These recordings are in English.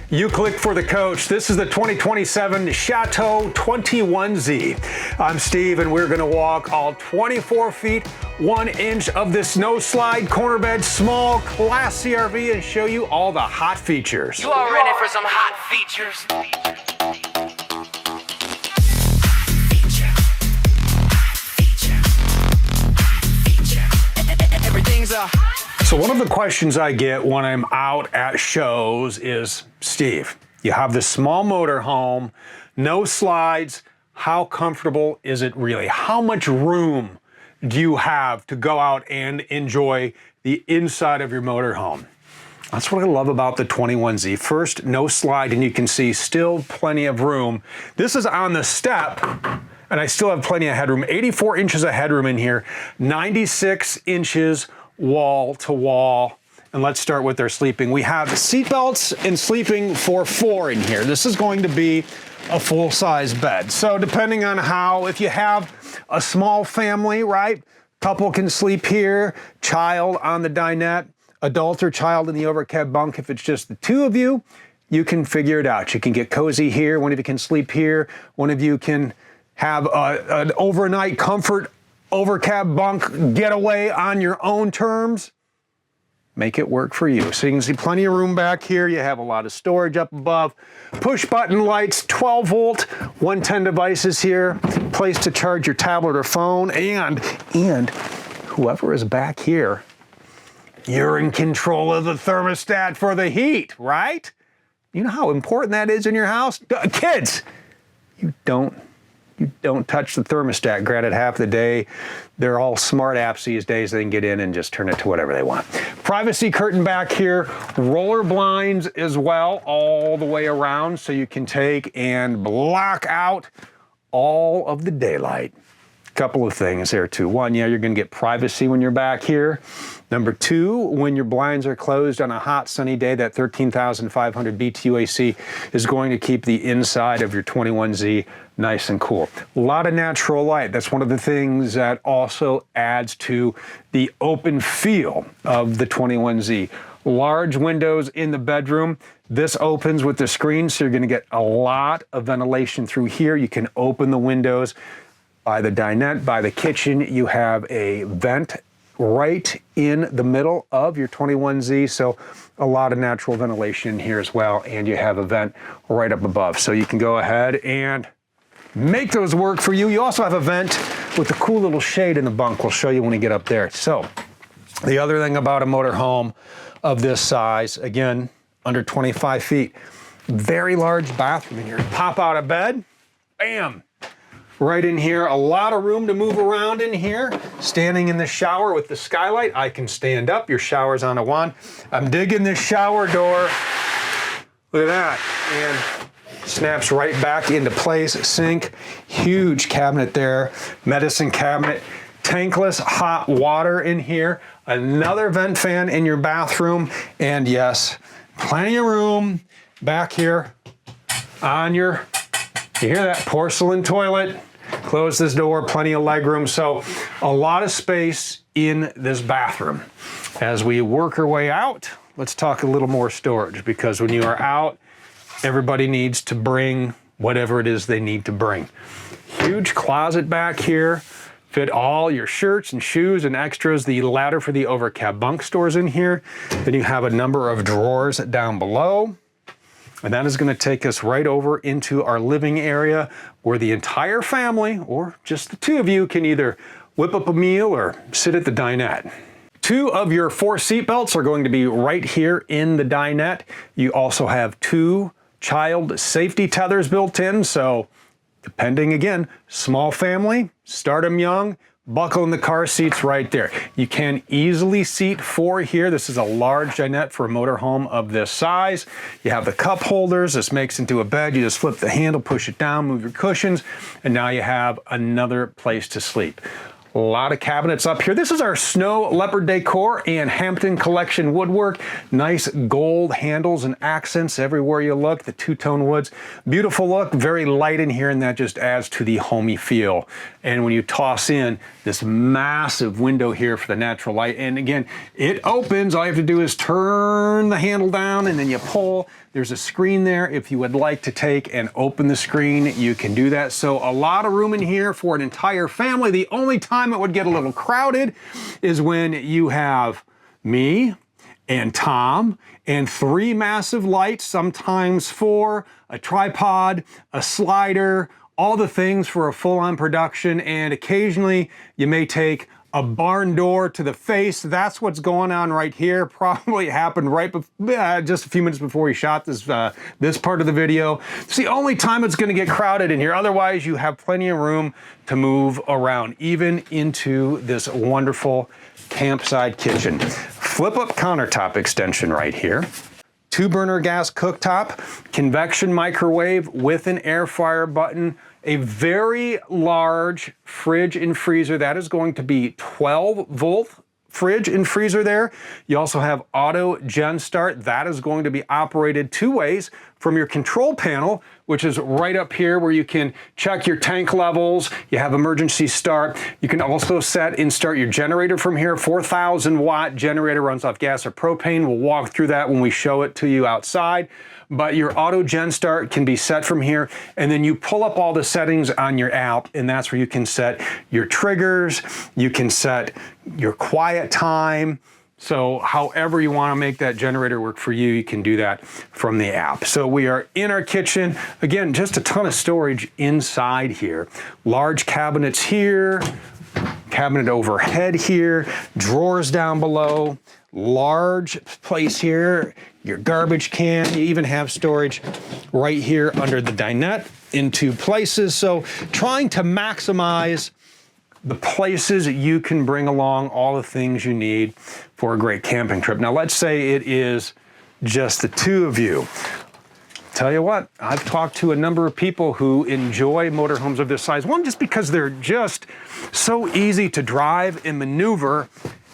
You clicked for the coach. This is the 2027 Chateau 21Z. I'm Steve, and we're going to walk all 24 feet, 1 inch of this no-slide corner bed, small, classy RV, and show you all the hot features. You all ready for some hot features? Everything's a... So one of the questions I get when I'm out at shows is, Steve, you have this small motorhome, no slides. How comfortable is it really? How much room do you have to go out and enjoy the inside of your motorhome? That's what I love about the 21Z. First, no slide, and you can see still plenty of room. This is on the step, and I still have plenty of headroom. 84 inches of headroom in here, 96 inches wall to wall. And let's start with their sleeping. We have seatbelts and sleeping for 4 in here. This is going to be a full-size bed. So depending on if you have a small family, right? Couple can sleep here, child on the dinette, adult or child in the overcab bunk. If it's just the two of you, you can figure it out. You can get cozy here. One of you can sleep here. One of you can have an overnight comfort overcab bunk getaway on your own terms. Make it work for you. So you can see plenty of room back here. You have a lot of storage up above. Push button lights, 12 volt, 110 devices here. Place to charge your tablet or phone. And whoever is back here, you're in control of the thermostat for the heat, right? You know how important that is in your house? Kids, you don't touch the thermostat. Granted, half the day, they're all smart apps these days. They can get in and just turn it to whatever they want. Privacy curtain back here, roller blinds as well, all the way around, so you can take and block out all of the daylight. Couple of things there too. One, yeah, you're gonna get privacy when you're back here. Number two, when your blinds are closed on a hot sunny day, that 13,500 BTU AC is going to keep the inside of your 21Z nice and cool. A lot of natural light. That's one of the things that also adds to the open feel of the 21Z. Large windows in the bedroom. This opens with the screen, so you're gonna get a lot of ventilation through here. You can open the windows. By the dinette, by the kitchen, you have a vent right in the middle of your 21Z, so a lot of natural ventilation in here as well, and you have a vent right up above. So you can go ahead and make those work for you. You also have a vent with a cool little shade in the bunk. We'll show you when we get up there. So the other thing about a motorhome of this size, again, under 25 feet, very large bathroom in here. Pop out of bed, bam. Right in here, a lot of room to move around in here. Standing in the shower with the skylight, I can stand up. Your shower's on a wand. I'm digging this shower door. Look at that. And snaps right back into place. Sink, huge cabinet there. Medicine cabinet. Tankless hot water in here. Another vent fan in your bathroom. And yes, plenty of room back here on your... You hear that? Porcelain toilet. Close this door, plenty of leg room. So a lot of space in this bathroom. As we work our way out, let's talk a little more storage, because when you are out, everybody needs to bring whatever it is they need to bring. Huge closet back here. Fit all your shirts and shoes and extras. The ladder for the overcab bunk stores in here. Then you have a number of drawers down below. And that is going to take us right over into our living area, where the entire family, or just the two of you, can either whip up a meal or sit at the dinette. 2 of your 4 seat belts are going to be right here in the dinette. You also have 2 child safety tethers built in, so depending, again, small family, start them young, buckle in the car seats right there. You can easily seat 4 here. This is a large dinette for a motorhome of this size. You have the cup holders. This makes into a bed. You just flip the handle, push it down, move your cushions, and now you have another place to sleep. A lot of cabinets up here. This is our snow leopard decor and Hampton collection woodwork. Nice gold handles and accents everywhere you look. The two-tone woods. Beautiful look, very light in here, and that just adds to the homey feel. And when you toss in this massive window here for the natural light, and again, it opens. All you have to do is turn the handle down and then you pull. There's a screen there. If you would like to take and open the screen, you can do that. So a lot of room in here for an entire family. The only time it would get a little crowded is when you have me and Tom and 3 massive lights, sometimes 4, a tripod, a slider, all the things for a full-on production, and occasionally you may take a barn door to the face. That's what's going on right here. Probably happened right just a few minutes before we shot this this part of the video. It's the only time it's going to get crowded in here. Otherwise, you have plenty of room to move around, even into this wonderful campsite kitchen. Flip-up countertop extension right here. 2-burner gas cooktop, convection microwave with an air fryer button, a very large fridge and freezer. That is going to be 12-volt fridge and freezer there. You also have auto gen start. That is going to be operated 2 ways from your control panel, which is right up here where you can check your tank levels. You have emergency start. You can also set and start your generator from here. 4,000 watt generator, runs off gas or propane. We'll walk through that when we show it to you outside. But your auto gen start can be set from here, and then you pull up all the settings on your app, and that's where you can set your triggers, you can set your quiet time. So however you want to make that generator work for you, you can do that from the app. So we are in our kitchen. Again, just a ton of storage inside here. Large cabinets here, cabinet overhead here, drawers down below, large place here, your garbage can. You even have storage right here under the dinette in 2 places. So trying to maximize the places you can bring along all the things you need for a great camping trip. Now let's say it is just the 2 of you. Tell you what, I've talked to a number of people who enjoy motorhomes of this size. One, just because they're just so easy to drive and maneuver,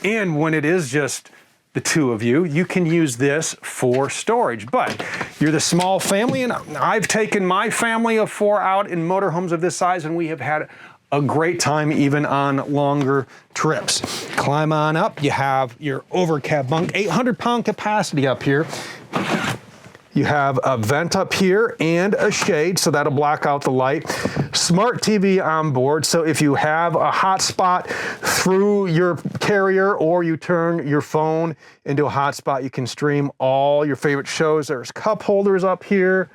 and when it is just the 2 of you, you can use this for storage. But you're the small family, and I've taken my family of 4 out in motorhomes of this size, and we have had a great time even on longer trips. Climb on up. You have your overcab bunk, 800-pound capacity up here. You have a vent up here and a shade, so that'll block out the light. Smart TV on board, so if you have a hotspot through your carrier or you turn your phone into a hotspot, you can stream all your favorite shows. There's cup holders up here.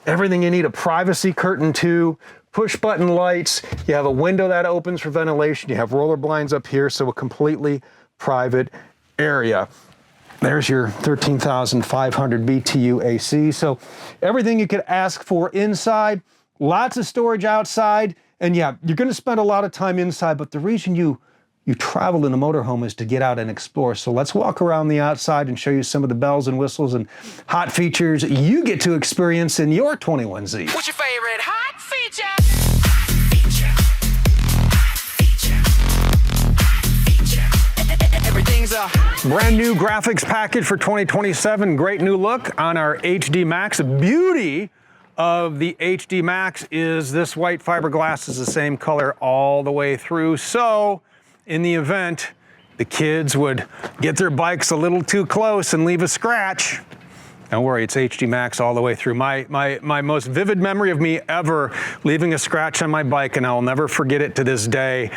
Everything you need, a privacy curtain too. Push button lights. You have a window that opens for ventilation. You have roller blinds up here, so a completely private area. There's your 13,500 BTU AC. So everything you could ask for inside, lots of storage outside. And yeah, you're going to spend a lot of time inside, but the reason you travel in a motorhome is to get out and explore. So let's walk around the outside and show you some of the bells and whistles and hot features you get to experience in your 21Z. What's your favorite hot feature? Everything's a Brand new graphics package for 2027. Great new look on our HD Max. The beauty of the HD Max is this white fiberglass is the same color all the way through. So in the event the kids would get their bikes a little too close and leave a scratch, don't worry, it's HD Max all the way through. My most vivid memory of me ever leaving a scratch on my bike, and I'll never forget it to this day.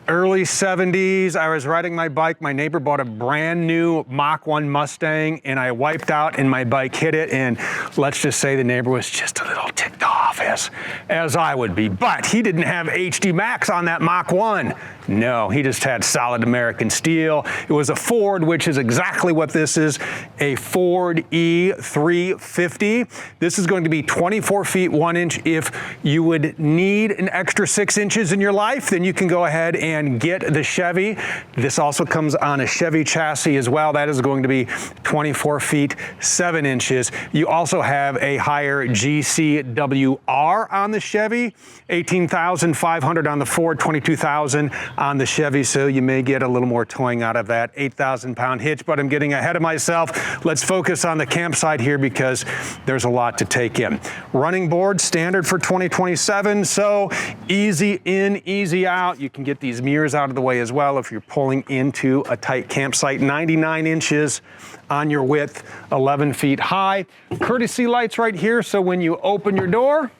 Early 70s, I was riding my bike. My neighbor bought a brand new Mach 1 Mustang, and I wiped out and my bike hit it. And let's just say the neighbor was just a little ticked off, as I would be. But he didn't have HD Max on that Mach 1. No, he just had solid American steel. It was a Ford, which is exactly what this is, a Ford E350. This is going to be 24 feet 1 inch. If you would need an extra 6 inches in your life, then you can go ahead and get the Chevy. This also comes on a Chevy chassis as well. That is going to be 24 feet 7 inches. You also have a higher GCW you are on the Chevy, $18,500 on the Ford, $22,000 on the Chevy, so you may get a little more towing out of that 8,000-pound hitch, but I'm getting ahead of myself. Let's focus on the campsite here because there's a lot to take in. Running board, standard for 2027, so easy in, easy out. You can get these mirrors out of the way as well if you're pulling into a tight campsite. 99 inches on your width, 11 feet high. Courtesy lights right here, so when you open your door,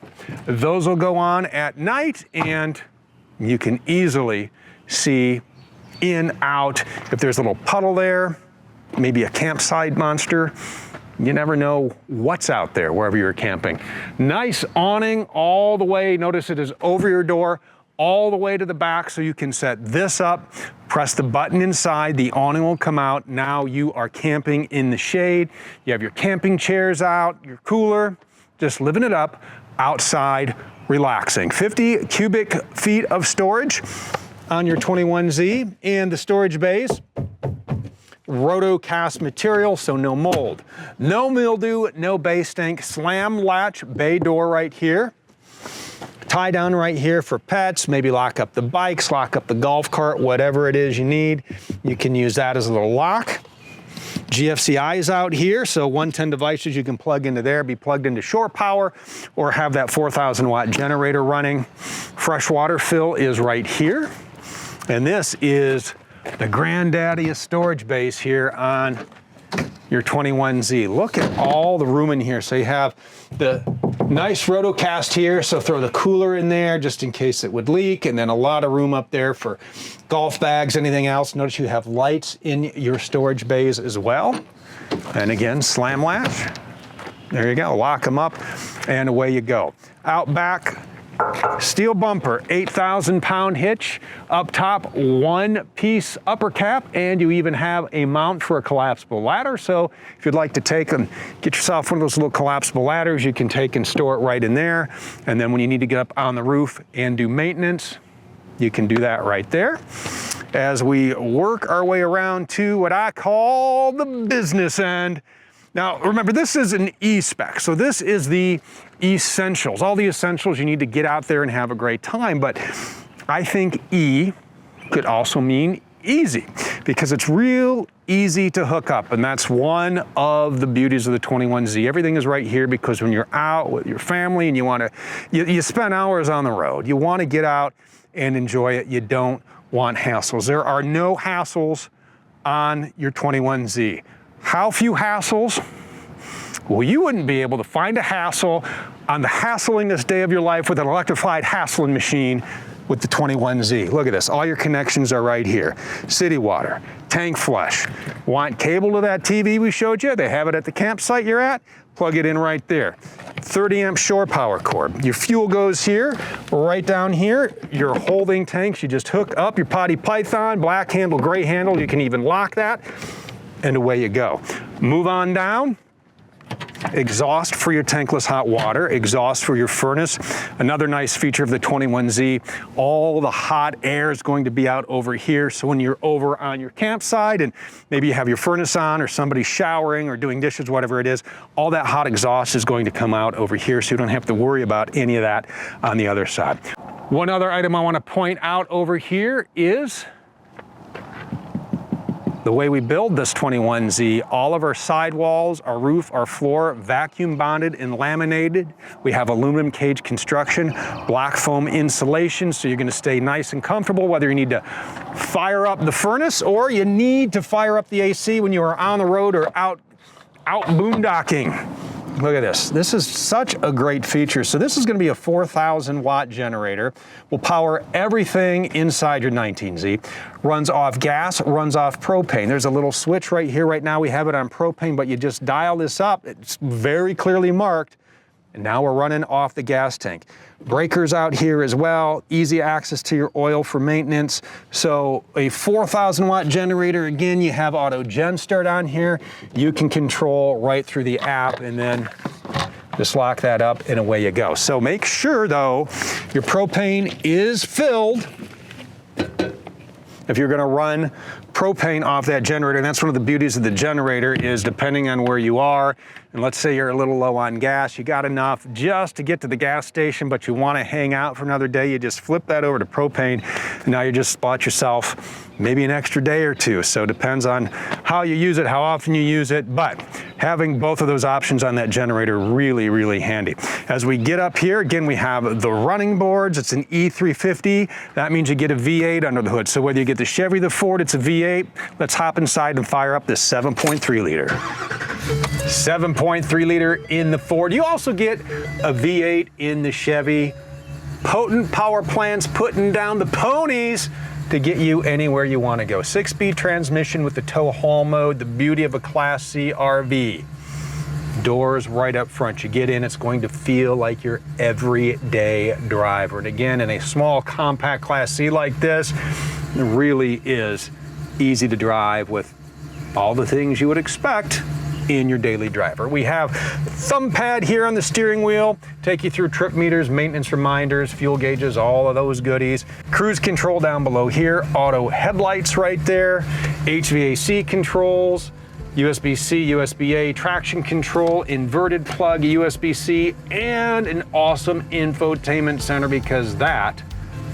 those will go on at night and you can easily see in, out. If there's a little puddle there, maybe a campsite monster, you never know what's out there wherever you're camping. Nice awning all the way. Notice it is over your door all the way to the back, so you can set this up, press the button inside, the awning will come out. Now you are camping in the shade. You have your camping chairs out, your cooler, just living it up outside, relaxing. 50 cubic feet of storage on your 21Z, and the storage bays, roto cast material, so no mold, no mildew, no bay stink. Slam latch bay door right here. Tie down right here for pets, maybe lock up the bikes, lock up the golf cart, whatever it is you need. You can use that as a little lock. GFCI is out here, so 110 devices you can plug into there, be plugged into shore power, or have that 4,000 watt generator running. Freshwater fill is right here. And this is the granddaddy of storage base here on your 21Z. Look at all the room in here. So you have the nice rotocast here, so throw the cooler in there just in case it would leak, and then a lot of room up there for golf bags, anything else. Notice you have lights in your storage bays as well. And again, slam latch. There you go, lock them up, and away you go. Out back, steel bumper, 8,000-pound hitch. Up top, one-piece upper cap, and you even have a mount for a collapsible ladder. So if you'd like to take and get yourself one of those little collapsible ladders, you can take and store it right in there. And then when you need to get up on the roof and do maintenance, you can do that right there. As we work our way around to what I call the business end. Now, remember, this is an E-spec, so this is the essentials, all the essentials you need to get out there and have a great time. But I think E could also mean easy, because it's real easy to hook up, and that's one of the beauties of the 21Z. Everything is right here, because when you're out with your family and you spend hours on the road, you want to get out and enjoy it. You don't want hassles. There are no hassles on your 21Z. How few hassles? Well, you wouldn't be able to find a hassle on the hasslingest day of your life with an electrified hassling machine with the 21Z. Look at this, all your connections are right here. City water, tank flush. Want cable to that TV we showed you? They have it at the campsite you're at. Plug it in right there. 30 amp shore power cord. Your fuel goes here, right down here. Your holding tanks, you just hook up your potty python, black handle, gray handle. You can even lock that, and away you go. Move on down. Exhaust for your tankless hot water, exhaust for your furnace. Another nice feature of the 21Z, all the hot air is going to be out over here. So when you're over on your campsite and maybe you have your furnace on, or somebody's showering or doing dishes, whatever it is, all that hot exhaust is going to come out over here, so you don't have to worry about any of that on the other side. One other item I want to point out over here is the way we build this 21Z. All of our sidewalls, our roof, our floor, vacuum bonded and laminated. We have aluminum cage construction, black foam insulation, so you're gonna stay nice and comfortable, whether you need to fire up the furnace or you need to fire up the AC when you are on the road or out boondocking. Look at this. This is such a great feature. So this is going to be a 4,000 watt generator. Will power everything inside your 19Z. Runs off gas, runs off propane. There's a little switch right here. Right now we have it on propane, but you just dial this up. It's very clearly marked. And now we're running off the gas tank. Breakers out here as well, easy access to your oil for maintenance. So a 4,000 watt generator, again, you have auto gen start on here. You can control right through the app and then just lock that up and away you go. So make sure though, your propane is filled. If you're gonna run propane off that generator, and that's one of the beauties of the generator is depending on where you are, and let's say you're a little low on gas, you got enough just to get to the gas station, but you want to hang out for another day, you just flip that over to propane, and now you just bought yourself maybe an extra day or two. So it depends on how you use it, how often you use it, but having both of those options on that generator really, really handy. As we get up here, again, we have the running boards. It's an E350. That means you get a V8 under the hood. So whether you get the Chevy, the Ford, it's a V8. Let's hop inside and fire up this 7.3 liter. 7.3 liter in the Ford. You also get a V8 in the Chevy. Potent power plants putting down the ponies to get you anywhere you want to go. 6-speed transmission with the tow haul mode, the beauty of a Class C RV. Doors right up front. You get in, it's going to feel like your everyday driver. And again, in a small compact Class C like this, it really is easy to drive with all the things you would expect in your daily driver. We have a thumb pad here on the steering wheel, take you through trip meters, maintenance reminders, fuel gauges, all of those goodies. Cruise control down below here, auto headlights right there, HVAC controls, USB-C, USB-A, traction control, inverted plug, USB-C, and an awesome infotainment center because that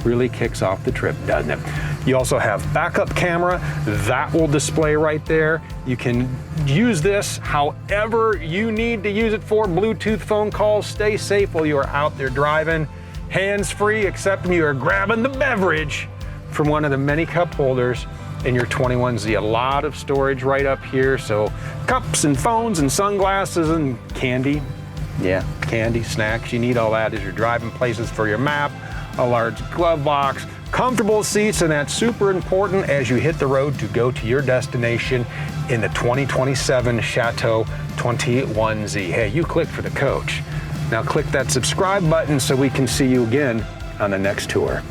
really kicks off the trip, doesn't it? You also have backup camera that will display right there. You can use this however you need to use it for. Bluetooth phone calls, stay safe while you are out there driving. Hands-free, except when you are grabbing the beverage from one of the many cup holders in your 21Z. A lot of storage right up here, so cups and phones and sunglasses and candy. Yeah, candy, snacks, you need all that as you're driving places for your map. A large glove box, comfortable seats, and that's super important as you hit the road to go to your destination in the 2027 Chateau 21Z. Hey, you clicked for the coach. Now click that subscribe button so we can see you again on the next tour.